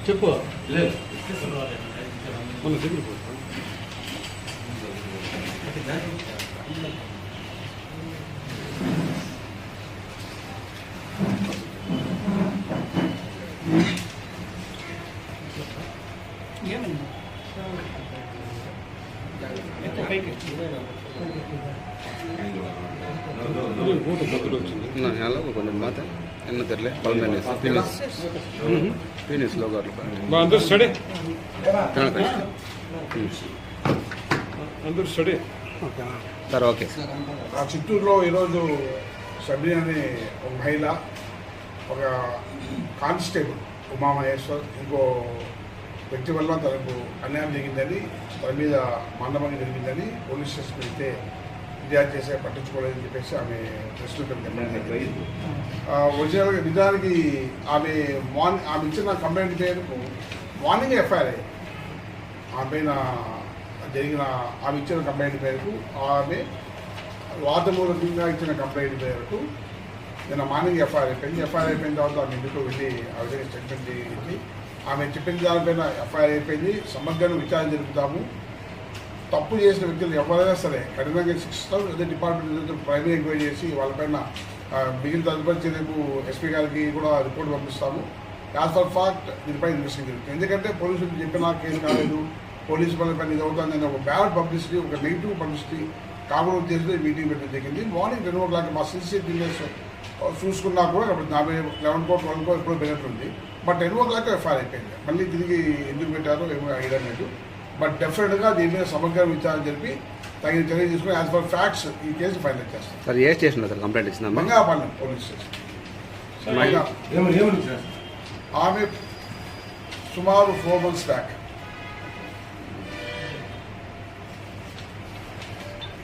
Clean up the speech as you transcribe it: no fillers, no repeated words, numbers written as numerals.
చెప్పు లేదు మన దగ్గర கொஞ்சம் மாத்த என்ன தெரியல పీనిస్ లోగో అందరూ స్టడీ అందరూ స్టడీ సార్ ఓకే చిత్తూరులో ఈరోజు సబ్రీన్ అనే ఒక మహిళ ఒక కానిస్టేబుల్ ఉమామహేశ్వర్ ఇంకో వ్యక్తి వల్ల తనకు అన్యాయం జరిగిందని తన మీద మందభంగం జరిగిందని పోలీస్ స్టేషన్ వెళ్తే ఫిర్యాదు చేసే పట్టించుకోలేదని చెప్పేసి ఆమె ప్రెస్ మీట్ ఒరిజినల్గా నిజానికి ఆమె ఇచ్చిన కంప్లైంట్ పేరుకు మార్నింగ్ ఎఫ్ఐఆర్ ఆమె పైన జరిగిన ఆమె ఇచ్చిన కంప్లైంట్ మేరకు ఆమె వాదమూలంగా ఇచ్చిన కంప్లైంట్ మేరకు నిన్న మార్నింగ్ ఎఫ్ఐఆర్ అయిపోయింది. ఎఫ్ఐఆర్ అయిపోయిన తర్వాత ఆమె ఇంటికి వెళ్ళి ఆ విధంగా స్టేట్మెంట్ చేయించి ఆమె చెప్పిన దానిపైన ఎఫ్ఐఆర్ అయిపోయింది. సమగ్రంగా విచారణ జరుపుతాము. తప్పు చేసిన వ్యక్తులు ఎవరైనా సరే కఠినంగా శిక్షిస్తాం. అదే డిపార్ట్మెంట్ ప్రైమరీ ఎంక్వైరీ చేసి వాళ్ళపైన మిగిలిన తదుపరి చర్యకు ఎస్పీ గారికి కూడా రిపోర్ట్ పంపిస్తాము. యాజ్ ఫర్ ఫ్యాక్ట్ దీనిపై ఇన్వెస్టిగేషన్ జరుగుతుంది. ఎందుకంటే పోలీసులు చెప్పిన కేసు కాలేదు, పోలీసు పైన ఇది అవుతుందని ఒక బ్యాడ్ పబ్లిసిటీ, ఒక నెగిటివ్ పబ్లిసిటీ కాకుండా ఉద్దేశంతో మీటింగ్ పెట్టడం జరిగింది. మార్నింగ్ 10 o'clock మా CCTVs చూసుకున్నా కూడా 11 కోట్ 12 కోట్ ఎప్పుడో పెరిగినట్టుంది. బట్ 10 o'clock ఎఫ్ఐఆర్ అయిపోయింది. మళ్ళీ తిరిగి ఎందుకు పెట్టారో ఏమో ఐడియా లేదు. బట్ డెఫినెట్గా దీని మీద సమగ్ర విచారణ జరిపి తగిన చర్య తీసుకుని యాజ్ ఫర్ ఫ్యాక్ట్స్ ఈ కేసు ఫైనల్ చేస్తాం. సార్ ఏ స్టేషన్ సార్ కంప్లైంట్ ఇచ్చిందా? మంగాపాలెం పోలీస్ స్టేషన్. ఆమె సుమారు 4 months బ్యాక్